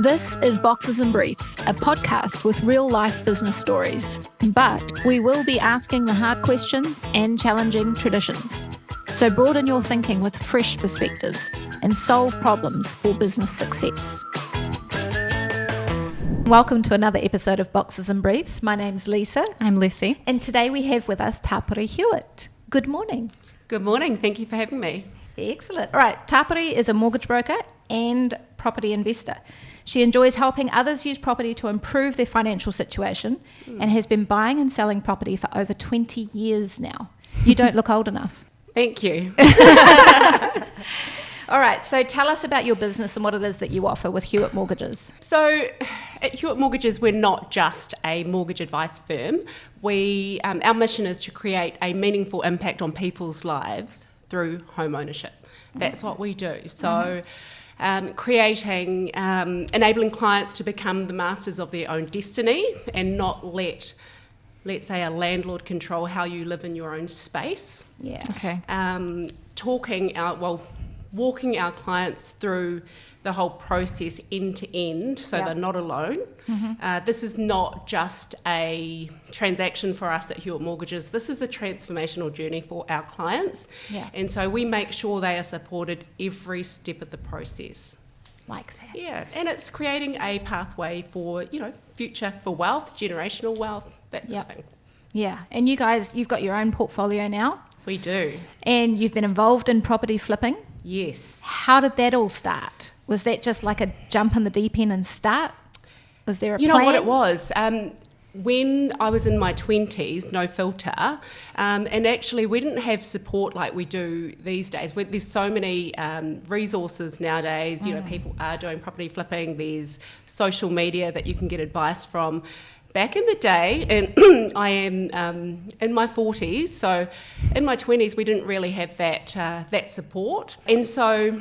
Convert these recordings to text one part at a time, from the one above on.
This is Boxes and Briefs, a podcast with real-life business stories. But we will be asking the hard questions and challenging traditions. So broaden your thinking with fresh perspectives and solve problems for business success. Welcome to another episode of Boxes and Briefs. My name's Lisa. I'm Lucy. And today we have with us Tapere Hewett. Good morning. Good morning. Thank you for having me. Excellent. All right. Tapere is a mortgage broker and property investor. She enjoys helping others use property to improve their financial situation and has been buying and selling property for over 20 years now. You don't look old enough. Thank you. All right, so tell us about your business and what it is that you offer with Hewett Mortgages. So at Hewett Mortgages, we're not just a mortgage advice firm. Our mission is to create a meaningful impact on people's lives through home ownership. That's what we do. So enabling clients to become the masters of their own destiny and not let's say, a landlord control how you live in your own space. Yeah. Okay. Walking our clients through the whole process end to end so they're not alone. Mm-hmm. This is not just a transaction for us at Hewett Mortgages. This is a transformational journey for our clients. Yeah. And so we make sure they are supported every step of the process. Like that. Yeah, and it's creating a pathway for, future, for wealth, generational wealth, that sort of thing. Yeah, and you guys, you've got your own portfolio now. We do. And you've been involved in property flipping. Yes. How did that all start? Was that just like a jump in the deep end and start? Was there a plan? You know what it was? When I was in my 20s, no filter, and actually we didn't have support like we do these days. There's so many resources nowadays. People are doing property flipping. There's social media that you can get advice from. Back in the day, and I am in my 40s, so in my 20s we didn't really have that support. And so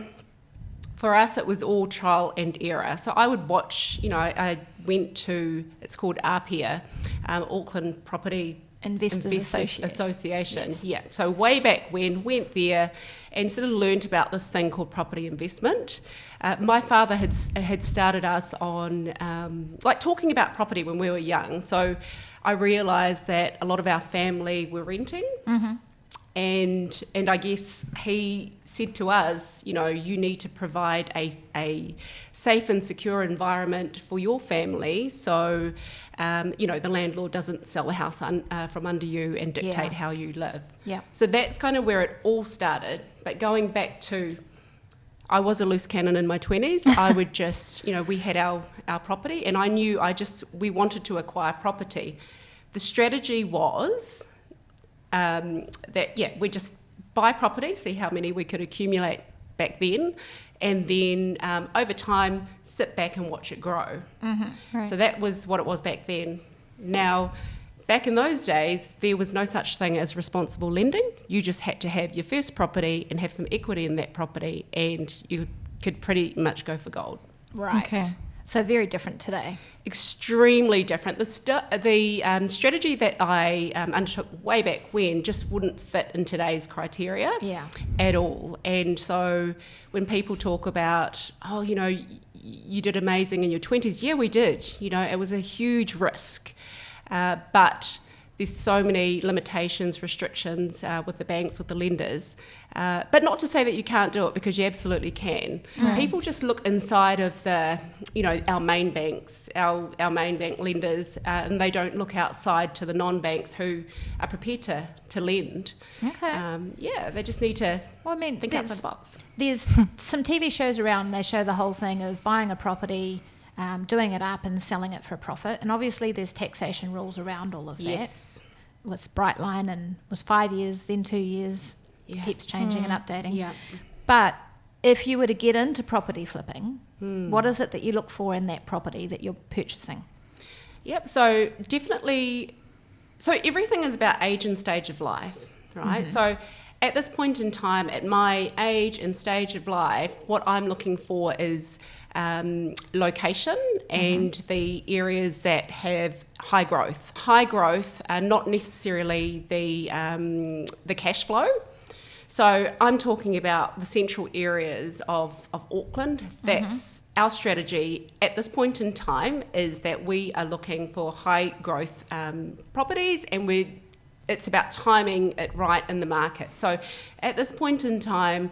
for us it was all trial and error. So I would watch, I went to, it's called APIA, Auckland Property Investors Association. Yes. Yeah, so way back when, went there and sort of learnt about this thing called property investment. My father had started us on talking about property when we were young. So I realised that a lot of our family were renting. Mm-hmm. And I guess he said to us, you need to provide a safe and secure environment for your family so, the landlord doesn't sell the house from under you and dictate how you live. Yeah. So that's kind of where it all started. But going back to, I was a loose cannon in my 20s. I would just, we had our property and I knew we wanted to acquire property. The strategy was we just buy property, see how many we could accumulate back then, and then over time sit back and watch it grow. Mm-hmm. Right. So that was what it was back then. Now, back in those days, there was no such thing as responsible lending. You just had to have your first property and have some equity in that property, and you could pretty much go for gold. Right. Okay. So very different today. Extremely different. The strategy that I undertook way back when just wouldn't fit in today's criteria at all. And so when people talk about, you did amazing in your 20s, yeah, we did. It was a huge risk. But there's so many limitations, restrictions with the banks, with the lenders. But not to say that you can't do it, because you absolutely can. Mm. People just look inside of our main banks, our main bank lenders, and they don't look outside to the non-banks who are prepared to lend. Okay. They just need to think outside the box. There's some TV shows around, they show the whole thing of buying a property, doing it up and selling it for a profit. And obviously there's taxation rules around all of that. Yes. With Brightline, and was 5 years, then 2 years, keeps changing and updating. Yeah. But if you were to get into property flipping, what is it that you look for in that property that you're purchasing? Yep, so definitely, everything is about age and stage of life, right? Mm-hmm. So at this point in time, at my age and stage of life, what I'm looking for is location and the areas that have high growth. High growth are not necessarily the cash flow. So I'm talking about the central areas of Auckland. That's our strategy at this point in time is that we are looking for high growth properties, and it's about timing it right in the market. So at this point in time,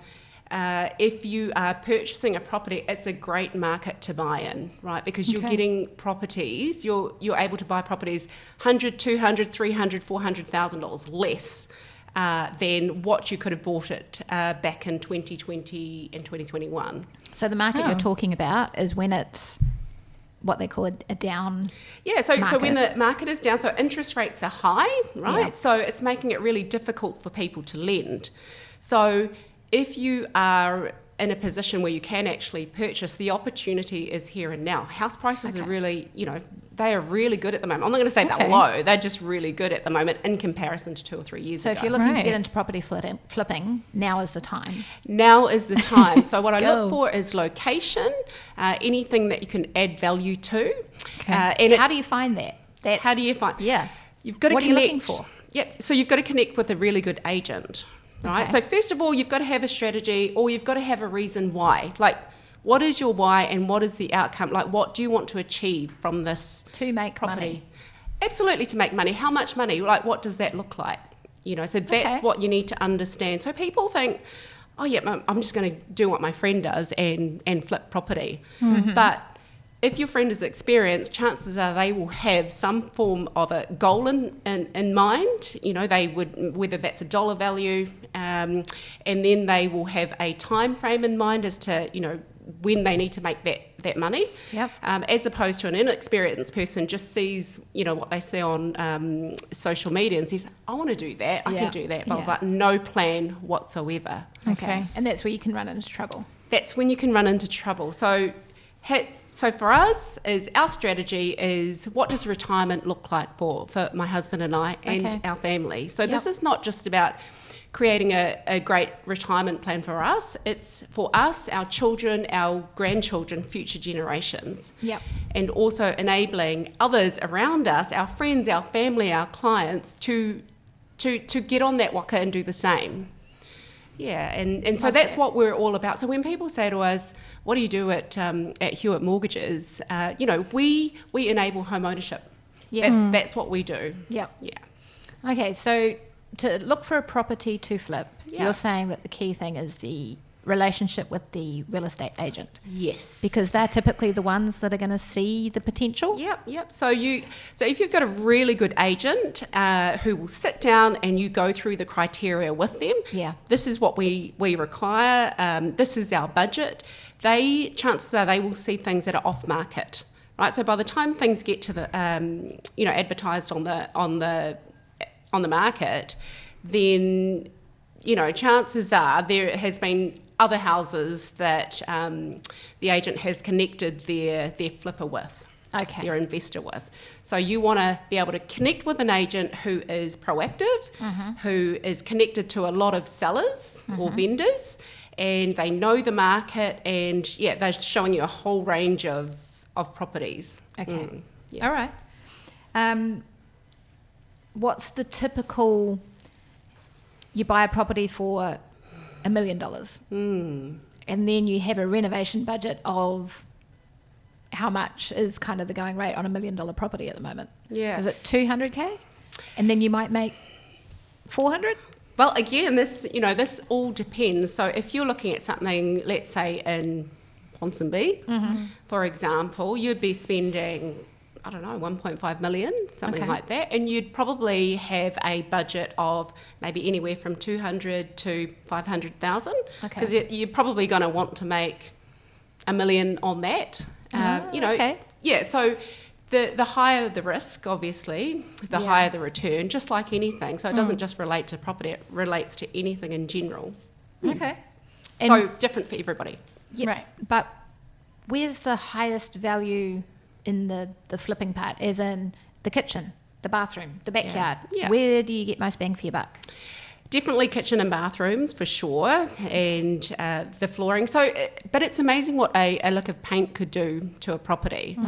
if you are purchasing a property, it's a great market to buy in, right? Because you're getting properties, you're able to buy properties $100,000, $200,000, $300,000, $400,000 less than what you could have bought it back in 2020 and 2021. So the market you're talking about is when it's what they call a down so when the market is down, so interest rates are high, right? So it's making it really difficult for people to lend. So if you are in a position where you can actually purchase, the opportunity is here and now. House prices are really, they are really good at the moment. I'm not going to say they're low, they're just really good at the moment in comparison to 2 or 3 years ago. So if you're looking to get into property flipping, now is the time. Now is the time. So what I look for is location, anything that you can add value to. And how do you find that? How do you find? Yeah. You've got to connect. What are you looking for? Yeah, so you've got to connect with a really good agent. Right. So first of all, you've got to have a strategy, or you've got to have a reason why. Like, what is your why, and what is the outcome? Like, what do you want to achieve from this to make property? Money? Absolutely, to make money. How much money? Like, what does that look like? So that's what you need to understand. So people think, oh yeah, I'm just going to do what my friend does and flip property. Mm-hmm. But if your friend is experienced, chances are they will have some form of a goal in mind. They would, whether that's a dollar value, and then they will have a time frame in mind as to, when they need to make that money. Yep. As opposed to an inexperienced person just sees, what they see on social media and says, I want to do that, I can do that, but no plan whatsoever. Okay. And that's where you can run into trouble. That's when you can run into trouble. So for us, our strategy is, what does retirement look like for my husband and I and our family? So this is not just about creating a great retirement plan for us. It's for us, our children, our grandchildren, future generations. Yep. And also enabling others around us, our friends, our family, our clients, to get on that waka and do the same. Yeah, and so that's what we're all about. So when people say to us, what do you do at Hewett Mortgages? We enable home ownership. Yeah. That's what we do. Yep. Yeah. Okay, so to look for a property to flip, you're saying that the key thing is the relationship with the real estate agent. Yes. Because they're typically the ones that are going to see the potential. Yep. So if you've got a really good agent who will sit down and you go through the criteria with them, this is what we require, this is our budget, chances are they will see things that are off market. Right? So by the time things get to the advertised on the market, then chances are there has been other houses that the agent has connected their flipper with, their investor with. So you want to be able to connect with an agent who is proactive, who is connected to a lot of sellers or vendors, and they know the market, and they're showing you a whole range of properties. Okay. Yes. All right. What's the typical, you buy a property for $1 million and then you have a renovation budget of how much is kind of the going rate on $1 million property at the moment? Yeah. Is it 200K? And then you might make 400? Well, again, this all depends. So if you're looking at something, let's say in Ponsonby, for example, you'd be spending, I don't know, 1.5 million, something like that. And you'd probably have a budget of maybe anywhere from 200 to 500,000. Because you're probably going to want to make $1 million on that. Yeah, so the higher the risk, obviously, the higher the return, just like anything. So it doesn't just relate to property, it relates to anything in general. Okay. So different for everybody. Yeah, right. But where's the highest value in the flipping part, as in the kitchen, the bathroom, the backyard? Yeah. Where do you get most bang for your buck? Definitely kitchen and bathrooms for sure, and the flooring. So, but it's amazing what a lick of paint could do to a property,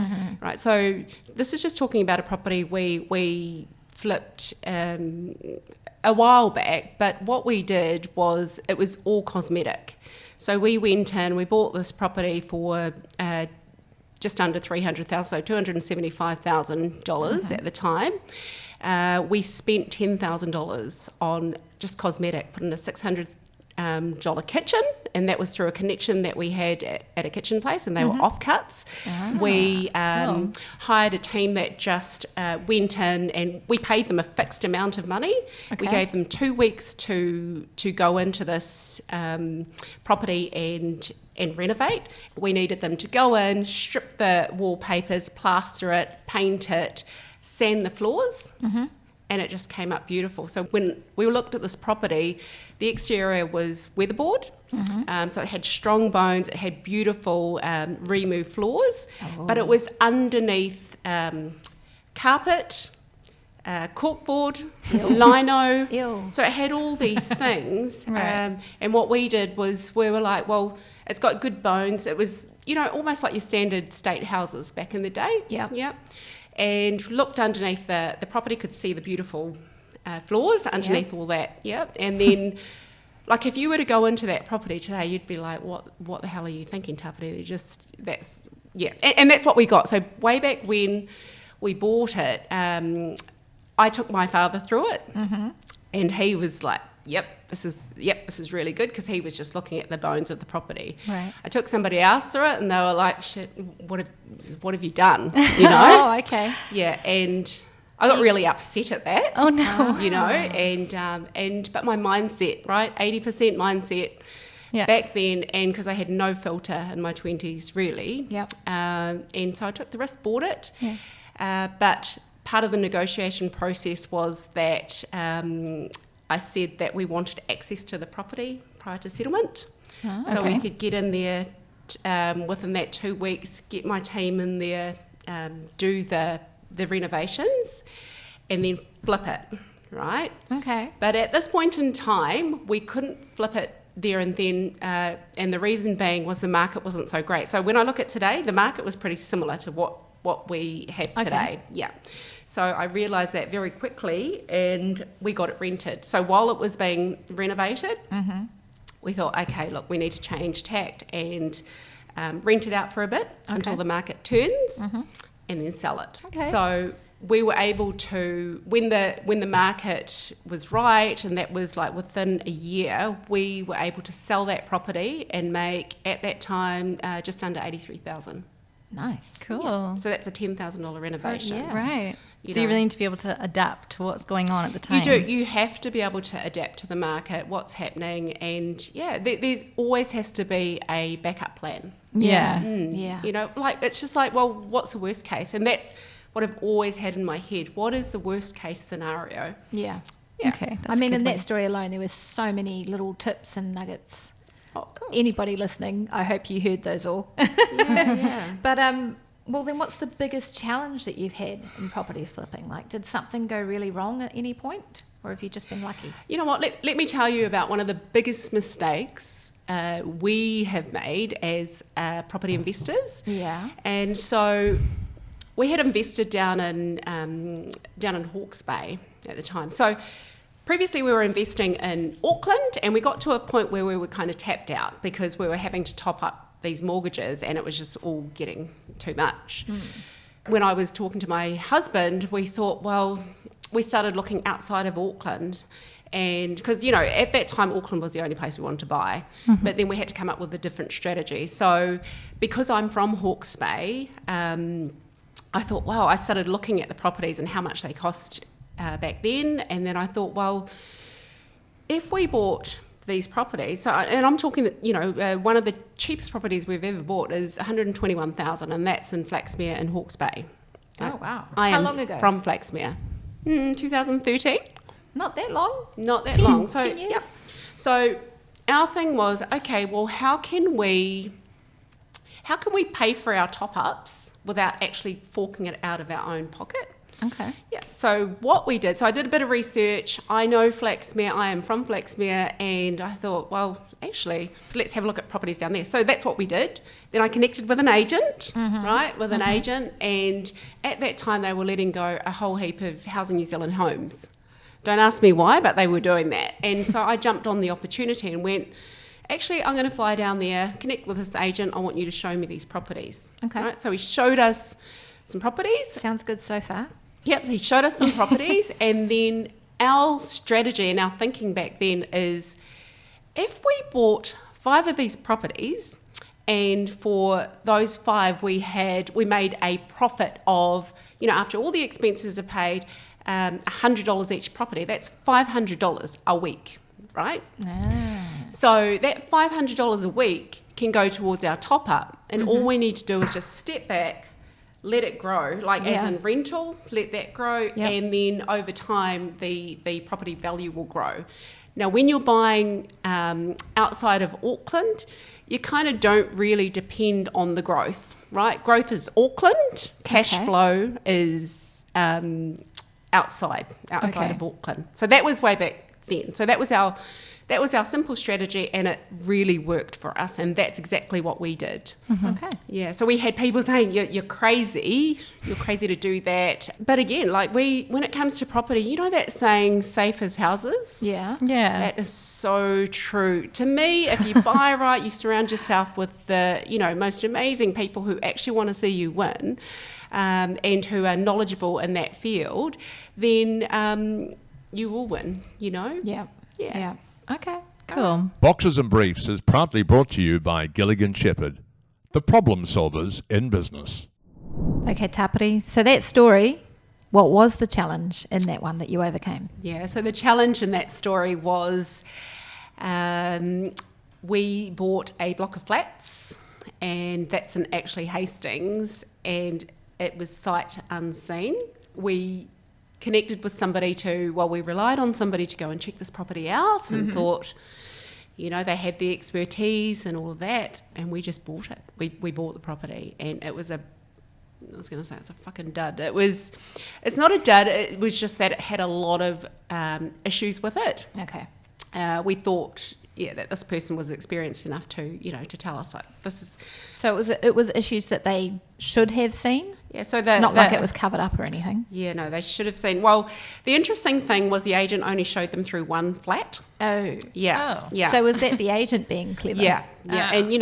right? So this is just talking about a property we flipped a while back, but what we did was it was all cosmetic. So we went in, we bought this property for just under $300,000, so $275,000 at the time. We spent $10,000 on just cosmetic, put in a $600 kitchen, and that was through a connection that we had at a kitchen place, and they were offcuts. We hired a team that just went in, and we paid them a fixed amount of money. We gave them 2 weeks to go into this property and renovate. We needed them to go in, strip the wallpapers, plaster it, paint it, sand the floors, and it just came up beautiful. So when we looked at this property, the exterior was weatherboard, so it had strong bones, it had beautiful removed floors, but it was underneath carpet, corkboard, lino. So it had all these things. And what we did was we were like, well, it's got good bones. It was, almost like your standard state houses back in the day. And looked underneath the property, could see the beautiful floors underneath all that. And then, like, if you were to go into that property today, you'd be like, what the hell are you thinking, Tapere? And that's what we got. So way back when we bought it, I took my father through it, and he was like, this is really good, because he was just looking at the bones of the property. I took somebody else through it, and they were like, shit, what have you done? And I got really upset at that. But my mindset, right, 80% mindset back then, and because I had no filter in my 20s really, and so I took the risk, bought it, but part of the negotiation process was that I said that we wanted access to the property prior to settlement. So we could get in there within that 2 weeks, get my team in there, do the renovations, and then flip it, right? But at this point in time, we couldn't flip it there and then, and the reason being was the market wasn't so great. So when I look at today, the market was pretty similar to what we have today. So I realised that very quickly, and we got it rented. So while it was being renovated, we thought, okay, look, we need to change tact and rent it out for a bit until the market turns, and then sell it. So we were able to, when the market was right, and that was like within a year, we were able to sell that property and make, at that time, just under $83,000. Nice. Cool. So that's a $10,000 renovation. So you really need to be able to adapt to what's going on at the time. You do. You have to be able to adapt to the market, what's happening, and there's always has to be a backup plan. It's just like, well, what's the worst case? And that's what I've always had in my head. What is the worst case scenario? Okay. I mean, in that story alone, there were so many little tips and nuggets. Anybody listening, I hope you heard those all. But well, then what's the biggest challenge that you've had in property flipping? Like, did something go really wrong at any point, or have you just been lucky? You know what, let me tell you about one of the biggest mistakes we have made as property investors. And so we had invested down in Hawke's Bay at the time. So previously we were investing in Auckland, and we got to a point where we were kind of tapped out because we were having to top up these mortgages, and it was just all getting too much. When I was talking to my husband, we thought, well, we started looking outside of Auckland, and because at that time Auckland was the only place we wanted to buy, but then we had to come up with a different strategy. So because I'm from Hawke's Bay, I thought, wow, I started looking at the properties and how much they cost back then, and then I thought, well, if we bought these properties, and I'm talking that one of the cheapest properties we've ever bought is $121,000, and that's in Flaxmere in Hawke's Bay. Oh wow! How long ago? From Flaxmere, 2013. Not that long. Not that long. So 10 years. So our thing was, okay, well, how can we pay for our top ups without actually forking it out of our own pocket? So what we did, so I did a bit of research. I know Flaxmere, I am from Flaxmere, and I thought, well, actually, let's have a look at properties down there. So that's what we did. Then I connected with an agent, an agent, and at that time they were letting go a whole heap of Housing New Zealand homes. Don't ask me why, but they were doing that. And so I jumped on the opportunity and went actually, I'm going to fly down there, connect with this agent. I want you to show me these properties. Okay. Right? So he showed us some properties. Sounds good so far. Yep, so he showed us some properties, and then our strategy and our thinking back then is, if we bought 5 of these properties, and for those 5 we made a profit of, after all the expenses are paid, $100 each property, that's $500 a week, right? So that $500 a week can go towards our top up, and all we need to do is just step back, let it grow, as in rental, let that grow, and then over time the property value will grow. Now, when you're buying outside of Auckland, you kind of don't really depend on the growth, right? Growth is Auckland, cash flow is outside of Auckland. So that was way back then. So that was our simple strategy, and it really worked for us, and that's exactly what we did. Okay. Yeah, so we had people saying, you're crazy to do that. But again, when it comes to property, that saying, safe as houses? Yeah. That is so true. To me, if you buy right, you surround yourself with the, most amazing people who actually want to see you win, and who are knowledgeable in that field, then you will win, Yeah. Okay. Cool. Boxes and Briefs is proudly brought to you by Gilligan Shepherd, the problem solvers in business. Okay, Tapere. So that story, what was the challenge in that one that you overcame? Yeah, so the challenge in that story was we bought a block of flats, and that's in actually Hastings, and it was sight unseen. We connected with somebody we relied on somebody to go and check this property out, and thought, they had the expertise and all of that, and we just bought it. We bought the property, and it was it's a fucking dud. It's not a dud, it was just that it had a lot of issues with it. Okay. We thought, that this person was experienced enough to tell us, this is... So it was issues that they should have seen? Yeah, so not like it was covered up or anything? Yeah, no, they should have seen. Well, the interesting thing was the agent only showed them through one flat. Oh. Yeah. Oh. Yeah. So was that the agent being clever? Yeah. And,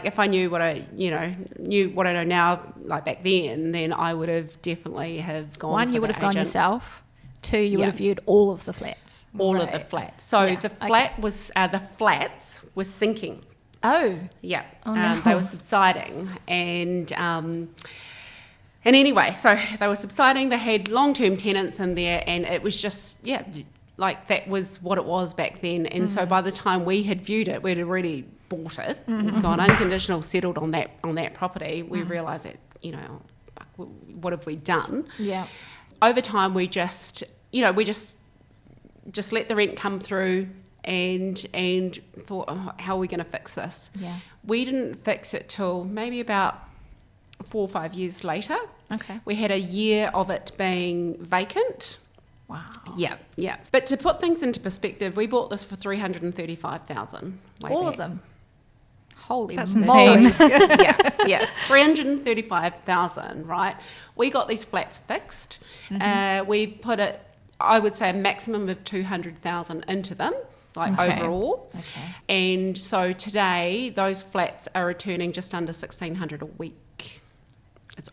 if I knew what I know now, back then I would have definitely have gone. One, you would have gone yourself. 2, you would have viewed all of the flats. All of the flats. So the flats were sinking. Oh. Yeah. Oh, no. They were subsiding, and anyway, so they were subsiding. They had long-term tenants in there, and it was just that was what it was back then. And so by the time we had viewed it, we'd already bought it, gone unconditional, settled on that property. We realised that what have we done? Yeah. Over time, we just let the rent come through, and thought, how are we going to fix this? Yeah. We didn't fix it till maybe about 4 or 5 years later. Okay. We had a year of it being vacant. Wow. Yeah. But to put things into perspective, we bought this for $335,000. All of them? Holy That's moly. insane. Yeah. $335,000, right? We got these flats fixed. We put I would say a maximum of $200,000 into them, overall. Okay. And so today, those flats are returning just under $1,600 a week.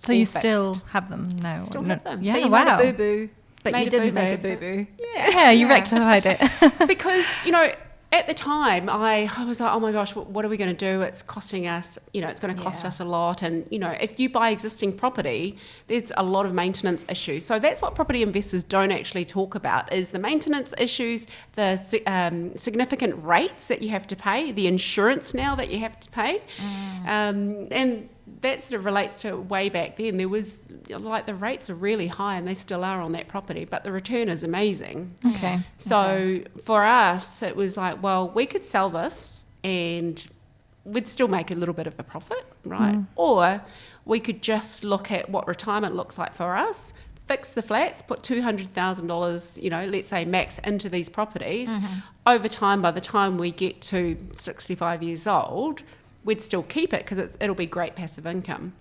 So you still have them? No. Still have them. Yeah, So you made a boo-boo, but you didn't make a boo-boo. Yeah, you rectified it. Because, at the time, I was like, oh my gosh, what are we going to do? It's costing us, it's going to cost us a lot. And, if you buy existing property, there's a lot of maintenance issues. So that's what property investors don't actually talk about, is the maintenance issues, the significant rates that you have to pay, the insurance now that you have to pay. And that sort of relates to way back then. There was, the rates are really high, and they still are on that property, but the return is amazing. Okay. So for us, it was like, well, we could sell this and we'd still make a little bit of a profit, right? Or we could just look at what retirement looks like for us, fix the flats, put $200,000, let's say max, into these properties. Over time, by the time we get to 65 years old, we'd still keep it because it'll be great passive income.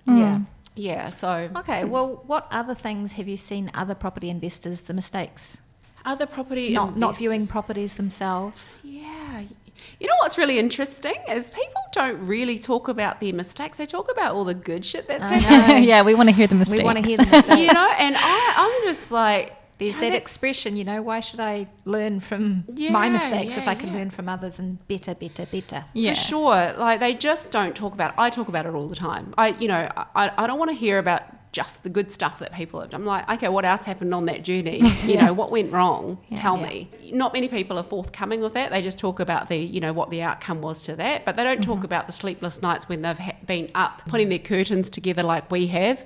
Yeah, so... Okay, well, what other things have you seen other property investors, the mistakes? Other property Not investors... viewing properties themselves? Yeah. You know what's really interesting is people don't really talk about their mistakes. They talk about all the good shit that's happening. Yeah, we want to hear the mistakes. We want to hear the mistakes. You know, and I'm just like, there's that expression, why should I learn from my mistakes if I can learn from others and better. Yeah. For sure. Like, they just don't talk about it. I talk about it all the time. I don't want to hear about just the good stuff that people have done. I'm like, okay, what else happened on that journey? You know, what went wrong? Tell me. Not many people are forthcoming with that. They just talk about what the outcome was to that, but they don't talk about the sleepless nights when they've been up, putting their curtains together like we have,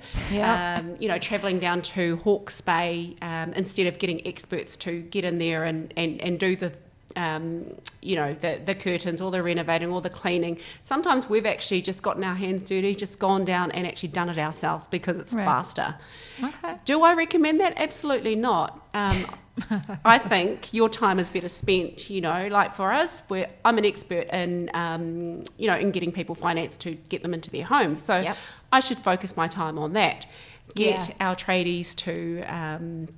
travelling down to Hawke's Bay instead of getting experts to get in there and do the the curtains, all the renovating, all the cleaning. Sometimes we've actually just gotten our hands dirty, just gone down and actually done it ourselves because it's faster. Okay. Do I recommend that? Absolutely not. I think your time is better spent, like for us, I'm an expert in, in getting people finance to get them into their homes. So I should focus my time on that. Get our tradies to...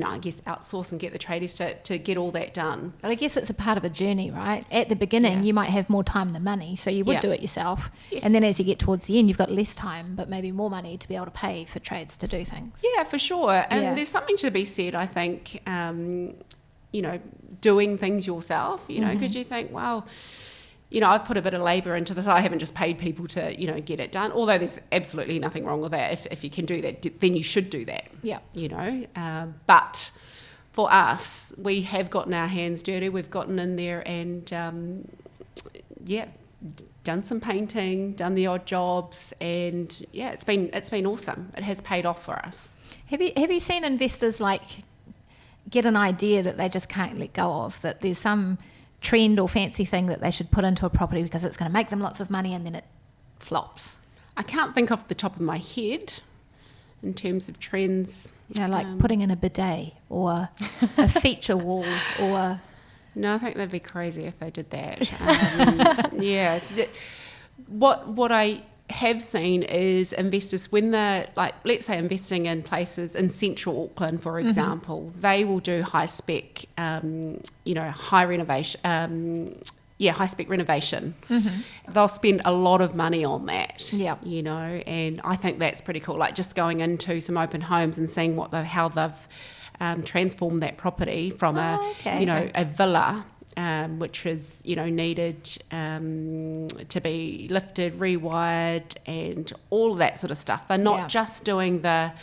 I guess outsource and get the tradies to get all that done. But I guess it's a part of a journey, right? At the beginning, you might have more time than money, so you would do it yourself. Yes. And then as you get towards the end, you've got less time, but maybe more money to be able to pay for trades to do things. Yeah, for sure. And there's something to be said, I think, doing things yourself, because you think, well... I've put a bit of labour into this. I haven't just paid people to, get it done. Although there's absolutely nothing wrong with that. If you can do that, then you should do that. Yeah. But for us, we have gotten our hands dirty. We've gotten in there and, done some painting, done the odd jobs, and it's been awesome. It has paid off for us. Have you seen investors get an idea that they just can't let go of, that there's some trend or fancy thing that they should put into a property because it's going to make them lots of money, and then it flops? I can't think off the top of my head in terms of trends. Like putting in a bidet or a feature wall or... No, I think they'd be crazy if they did that. What I have seen is investors, when they're let's say investing in places in central Auckland, for example, they will do high spec, high renovation, high spec renovation. They'll spend a lot of money on that. And I think that's pretty cool. Like just going into some open homes and seeing how they've transformed that property from a villa. Which is, needed to be lifted, rewired, and all of that sort of stuff. They're not just doing the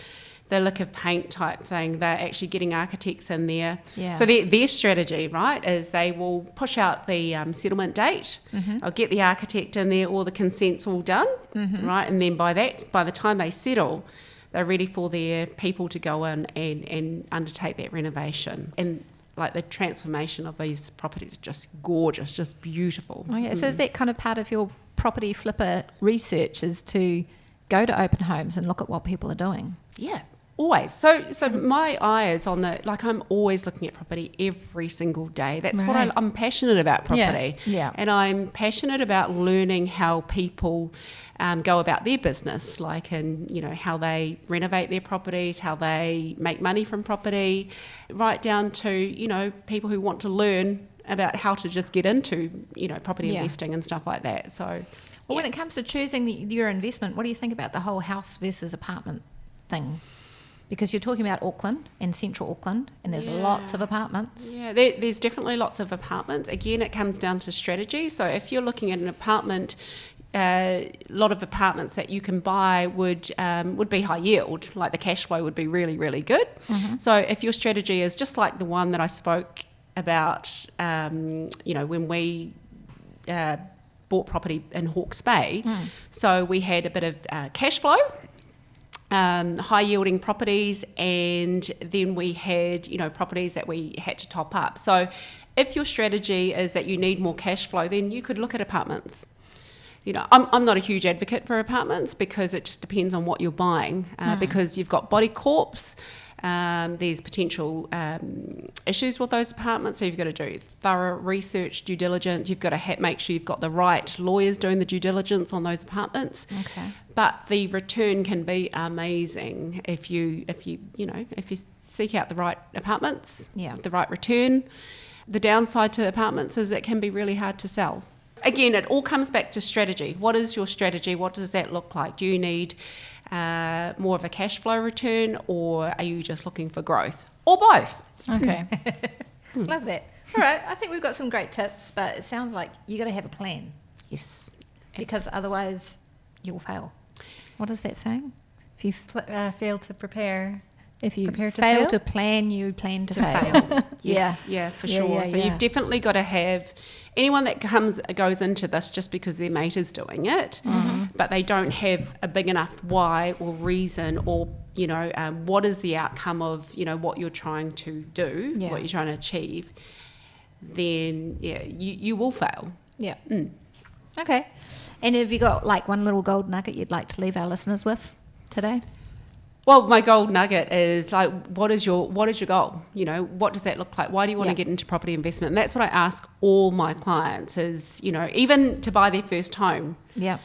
lick of paint type thing. They're actually getting architects in there. So their strategy, right, is they will push out the settlement date. They'll get the architect in there, all the consents all done, right, and then by the time they settle, they're ready for their people to go in and undertake that renovation. And the transformation of these properties is just gorgeous, just beautiful. Okay, so is that kind of part of your property flipper research, is to go to open homes and look at what people are doing? Yeah, always. So my eye is on I'm always looking at property every single day. That's what I'm passionate about property. Yeah. And I'm passionate about learning how people go about their business, how they renovate their properties, how they make money from property, right down to, people who want to learn about how to just get into, property investing and stuff like that. So, when it comes to choosing your investment, what do you think about the whole house versus apartment thing? Because you're talking about Auckland and central Auckland, and there's lots of apartments. Yeah, there's definitely lots of apartments. Again, it comes down to strategy. So if you're looking at an apartment, a lot of apartments that you can buy would be high yield. The cash flow would be really, really good. So if your strategy is just like the one that I spoke about, when we bought property in Hawke's Bay, so we had a bit of cash flow, high yielding properties, and then we had properties that we had to top up. So if your strategy is that you need more cash flow, then you could look at apartments. I'm not a huge advocate for apartments because it just depends on what you're buying, because you've got body corps, there's potential issues with those apartments, so you've got to do thorough research, due diligence. You've got to make sure you've got the right lawyers doing the due diligence on those apartments. Okay. But the return can be amazing if you seek out the right apartments, the right return. The downside to apartments is it can be really hard to sell. Again, it all comes back to strategy. What is your strategy? What does that look like? Do you need more of a cash flow return, or are you just looking for growth? Or both? Okay. Love that. All right, I think we've got some great tips, but it sounds like you got to have a plan. Yes. Because otherwise you'll fail. What is that saying? If you Fail to prepare. If you Prepare to fail fail? to plan, you plan to fail. Yes, yeah, for sure. So you've definitely got to have anyone that goes into this just because their mate is doing it, but they don't have a big enough why or reason, or what is the outcome of what you're trying to do, what you're trying to achieve. Then you will fail. Yeah. Okay. And have you got like one little gold nugget you'd like to leave our listeners with today? Well, my gold nugget is like, what is your goal? What does that look like? Why do you want to get into property investment? And that's what I ask all my clients is, even to buy their first home. Yeah.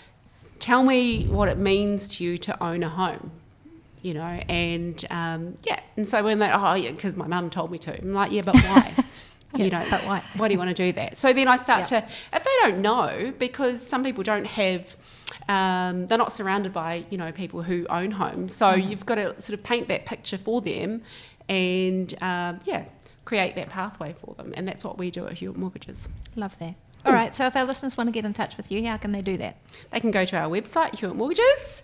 Tell me what it means to you to own a home, and And so when they, because my mum told me to. I'm like, but why? But why? Why do you want to do that? So then I start to, if they don't know, because some people don't have, they're not surrounded by, people who own homes. So you've got to sort of paint that picture for them and, create that pathway for them. And that's what we do at Hewett Mortgages. Love that. All right, so if our listeners want to get in touch with you, how can they do that? They can go to our website, Hewett Mortgages,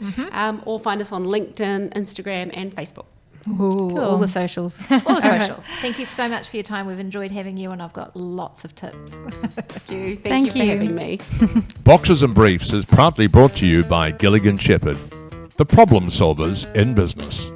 or find us on LinkedIn, Instagram and Facebook. Ooh, cool. All the socials. All the socials. Thank you so much for your time. We've enjoyed having you, and I've got lots of tips. Thank you. Thank you for having me. Boxes and Briefs is proudly brought to you by Gilligan Shepherd, the problem solvers in business.